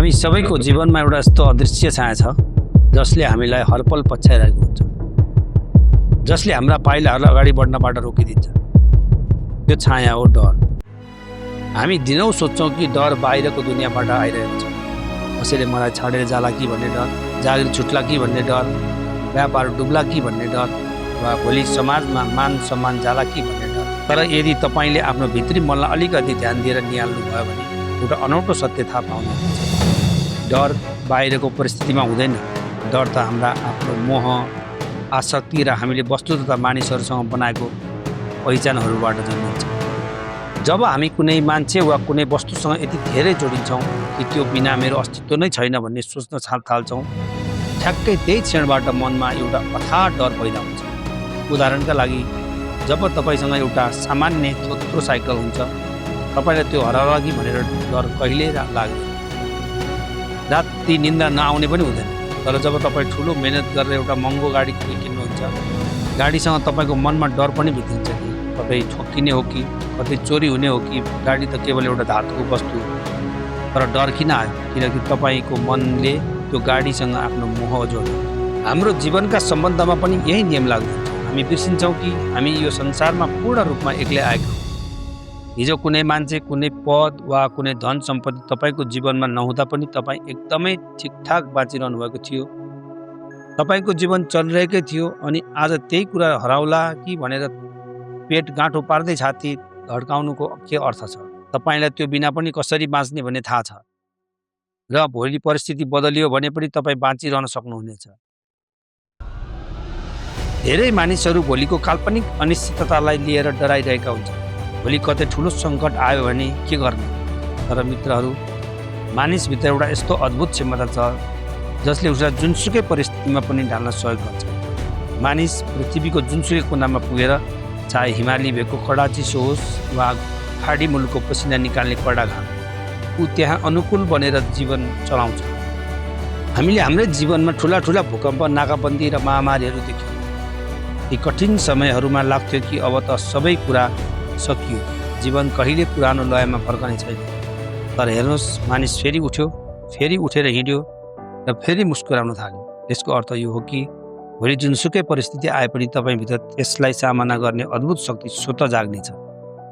हामी सबैको जीवनमा एउटा यस्तो अदृश्य छाया छ जसले हामीलाई हरपल पछ्याइरहेको हुन्छ, जसले हाम्रा पाइलाहरूलाई अगाडि बढ्नबाट रोकिदिन्छ। त्यो छाया हो डर। हामी दिनौँ सोच्छौँ कि डर बाहिरको दुनियाँबाट आइरहेको छ। कसैले मलाई छाडेर जाला कि भन्ने डर, जागिर छुट्ला कि भन्ने डर, व्यापार डुब्ला कि भन्ने डर, वा भोलि समाजमा मान सम्मान जाला कि भन्ने डर। तर यदि तपाईँले आफ्नो भित्री मनलाई अलिकति ध्यान दिएर निहाल्नु भयो भने एउटा अनौठो सत्य थाहा पाउनुहुन्छ। डर बाहिरको परिस्थितिमा हुँदैन। डर त हाम्रा आफ्नो मोह, आसक्ति र हामीले वस्तु तथा मानिसहरूसँग बनाएको पहिचानहरूबाट जन्मिन्छ। जब हामी कुनै मान्छे वा कुनै वस्तुसँग यति धेरै जोडिन्छौँ कि त्यो बिना मेरो अस्तित्व नै छैन भन्ने सोच्न थाल्छौँ, ठ्याक्कै त्यही क्षणबाट मनमा एउटा अथाह डर पैदा हुन्छ। उदाहरणका लागि, जब तपाईँसँग एउटा सामान्य थोत्रो साइकल हुन्छ, तपाईँलाई त्यो हराउला कि भनेर डर कहिल्यै लाग्दैन। राति निन्द्रा नआउने पनि हुँदैन। तर जब तपाईँ ठुलो मेहनत गरेर एउटा महँगो गाडी किन्नुहुन्छ, गाडीसँग तपाईँको मनमा डर पनि भित्रिन्छ कि कतै ठोक्किने हो कि कतै चोरी हुने हो कि। गाडी त केवल एउटा धातुको वस्तु हो। तर डर किन आयो? किनकि तपाईँको मनले त्यो गाडीसँग आफ्नो मोह जोड्यो। हाम्रो जीवनका सम्बन्धमा पनि यही नियम लाग्दछ। हामी बिर्सिन्छौँ कि हामी यो संसारमा पूर्ण रूपमा एक्लै आएका हौँ। हिजो कुनै मान्छे, कुनै पद वा कुनै धन सम्पत्ति तपाईँको जीवनमा नहुँदा पनि तपाईँ एकदमै ठिकठाक बाँचिरहनु भएको थियो। तपाईँको जीवन चलिरहेकै थियो, अनि आज त्यही कुरा हराउला कि भनेर पेट गाँठो पार्दै छाती धड्काउनुको के अर्थ छ? तपाईँलाई त्यो बिना पनि कसरी बाँच्ने भन्ने थाहा छ, र भोलि परिस्थिति बदलियो भने पनि तपाईँ बाँचिरहन सक्नुहुनेछ। धेरै मानिसहरू भोलिको काल्पनिक अनिश्चिततालाई लिएर डराइरहेका हुन्छन्। भोलि कतै ठुलो सङ्कट आयो भने के गर्ने? तर मित्रहरू, मानिसभित्र एउटा यस्तो अद्भुत क्षमता छ जसले उसलाई जुनसुकै परिस्थितिमा पनि ढाल्न सहयोग गर्छ। मानिस पृथ्वीको जुनसुकै कुनामा पुगेर, चाहे हिमाली भेगको कडा चिसो होस् वा खाडी मुलुकको पसिना निकाल्ने कडा घाम, ऊ त्यहाँ अनुकूल बनेर जीवन चलाउँछ। हामीले हाम्रै जीवनमा ठुला ठुला भूकम्प, नाकाबन्दी र महामारीहरू देख्यौँ। ती कठिन समयहरूमा लाग्थ्यो कि अब त सबै कुरा सकियो, जीवन कहिले पुरानो लयमा फर्कने छैन। तर हेर्नुहोस्, मानिस फेरि उठ्यो, फेरि उठेर हिँड्यो र फेरि मुस्कुराउन थाल्यो। यसको अर्थ यो हो कि भोलि जुनसुकै परिस्थिति आए पनि तपाईँभित्र त्यसलाई सामना गर्ने अद्भुत शक्ति स्वतः जाग्नेछ।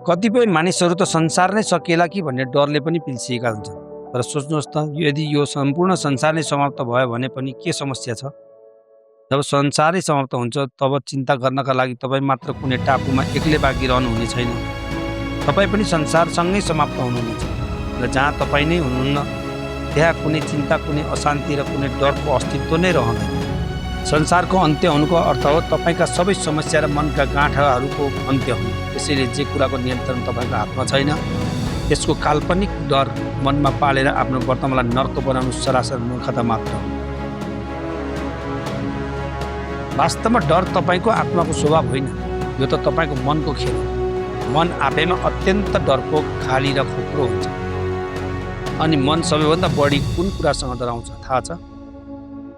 कतिपय मानिसहरू त संसार नै सकिएला कि भन्ने डरले पनि पिल्सिएका हुन्छन्। तर सोच्नुहोस् त, यदि यो सम्पूर्ण संसार नै समाप्त भयो भने पनि के समस्या छ? जब संसारै समाप्त हुन्छ, तब चिन्ता गर्नका लागि तपाईँ मात्र कुनै टापुमा एक्लै बाँकी रहनुहुने छैन। तपाईँ पनि संसारसँगै समाप्त हुनुहुनेछ। र जहाँ तपाईँ नै हुनुहुन्न, त्यहाँ कुनै चिन्ता, कुनै अशान्ति र कुनै डरको अस्तित्व नै रहँदैन। संसारको अन्त्य हुनुको अर्थ हो तपाईँका सबै समस्या र मनका गाँठाहरूको अन्त्य हुनु। त्यसैले जे कुराको नियन्त्रण तपाईँको हातमा छैन, त्यसको काल्पनिक डर मनमा पालेर आफ्नो वर्तमानलाई नर्क बनाउनु सरासर मूर्खता मात्र हो। वास्तवमा डर तपाईँको आत्माको स्वभाव होइन, यो त तपाईँको मनको खेल हो। मन आफैमा अत्यन्त डरपोक, खाली र खोक्रो हुन्छ। अनि मन सबैभन्दा बढी कुन कुरासँग डराउँछ थाहा छ?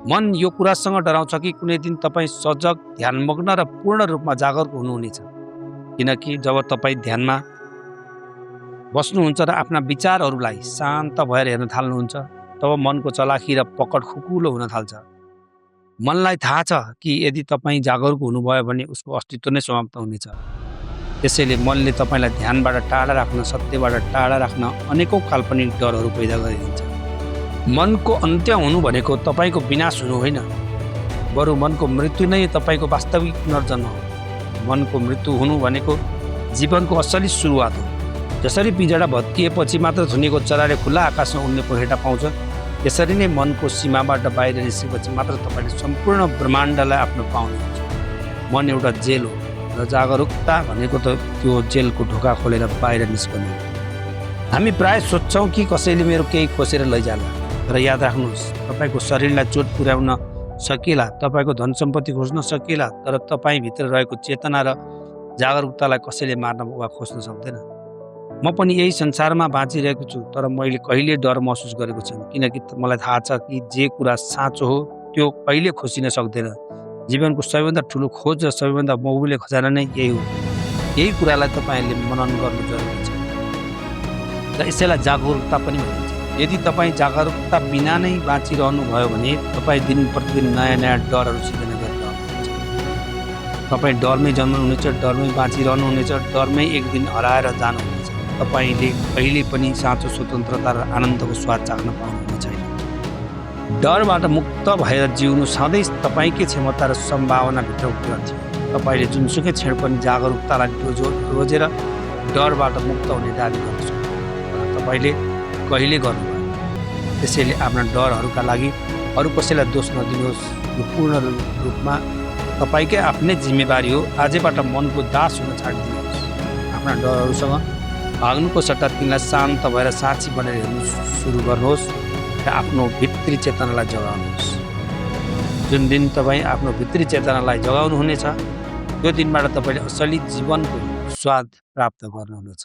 मन यो कुरासँग डराउँछ कि कुनै दिन तपाईँ सजग, ध्यानमग्न र पूर्ण रूपमा जागरुक हुनुहुनेछ। किनकि जब तपाईँ ध्यानमा बस्नुहुन्छ र आफ्ना विचारहरूलाई शान्त भएर हेर्न थाल्नुहुन्छ, तब मनको चलाखी र पकड खुकुलो हुन थाल्छ। मनलाई थाहा छ कि यदि तपाईँ जागरुक हुनुभयो भने उसको अस्तित्व नै समाप्त हुनेछ। त्यसैले मनले तपाईँलाई ध्यानबाट टाढा राख्न, सत्यबाट टाढा राख्न अनेकौँ काल्पनिक डरहरू पैदा गरिदिन्छ। मनको अन्त्य हुनु भनेको तपाईँको विनाश हुनु होइन, बरु मनको मृत्यु नै तपाईँको वास्तविक पुनर्जन्म हो। मनको मृत्यु हुनु भनेको जीवनको असली सुरुवात हो। जसरी पिँजडा भत्किएपछि मात्र धुनीको चराले खुल्ला आकाशमा उड्ने पखेटा पाउँछ, त्यसरी नै मनको सीमाबाट बाहिर निस्केपछि मात्र तपाईँले सम्पूर्ण ब्रह्माण्डलाई आफ्नो पाउनुहुन्छ। मन एउटा जेल हो, र जागरुकता भनेको त त्यो जेलको ढोका खोलेर बाहिर निस्कनु हो। हामी प्राय सोच्छौँ कि कसैले मेरो केही खोसेर लैजाला, तर याद राख्नुहोस्, तपाईँको शरीरलाई चोट पुर्याउन सकिएला, तपाईँको धन सम्पत्ति खोज्न सकिएला, तर तपाईँभित्र रहेको चेतना र जागरुकतालाई कसैले मार्न वा खोज्न सक्दैन। म पनि यही संसारमा बाँचिरहेको छु, तर मैले कहिले डर महसुस गरेको छैन। किनकि मलाई थाहा छ कि जे कुरा साँचो हो त्यो कहिले खोसिन सक्दैन। जीवनको सबैभन्दा ठुलो खोज र सबैभन्दा बहुमूल्य खजाना नै यही हो। यही कुरालाई तपाईँहरूले मनन गर्नु जरुरी छ, र यसैलाई जागरुकता पनि भनिन्छ। यदि तपाईँ जागरुकता बिना नै बाँचिरहनु भयो भने तपाईँ दिन प्रतिदिन नयाँ नयाँ डरहरू सिर्जना गरिरहनुहुन्छ। तपाईँ डरमै जन्मनुहुनेछ, डरमै बाँचिरहनुहुनेछ, डरमै एक दिन हराएर जानुहुनेछ। तपाईँले कहिले पनि साँचो स्वतन्त्रता र आनन्दको स्वाद चाख्न पाउनुहुने छैन। डरबाट मुक्त भएर जिउनु सधैँ तपाईँकै क्षमता र सम्भावनाभित्र उब्रन्छ। तपाईँले जुनसुकै क्षण पनि जागरुकतालाई रोजेर डरबाट मुक्त हुने दाबी गर्न सक्नुहुन्छ, तर तपाईँले कहिले गर्नुभयो। त्यसैले आफ्ना डरहरूका लागि अरू कसैलाई दोष नदिनुहोस्। यो पूर्ण रूपमा तपाईँकै आफ्नै जिम्मेवारी हो। आजैबाट मनको दास हुन छाडिदिनुहोस्। आफ्ना डरहरूसँग भाग्नुको सट्टा तिनलाई शान्त भएर साँची बनेर हेर्नु सुरु गर्नुहोस् र आफ्नो भित्री चेतनालाई जगाउनुहोस्। जुन दिन तपाईँ आफ्नो भित्री चेतनालाई जगाउनुहुनेछ त्यो दिनबाट तपाईँले असली जीवनको स्वाद प्राप्त गर्नुहुनेछ।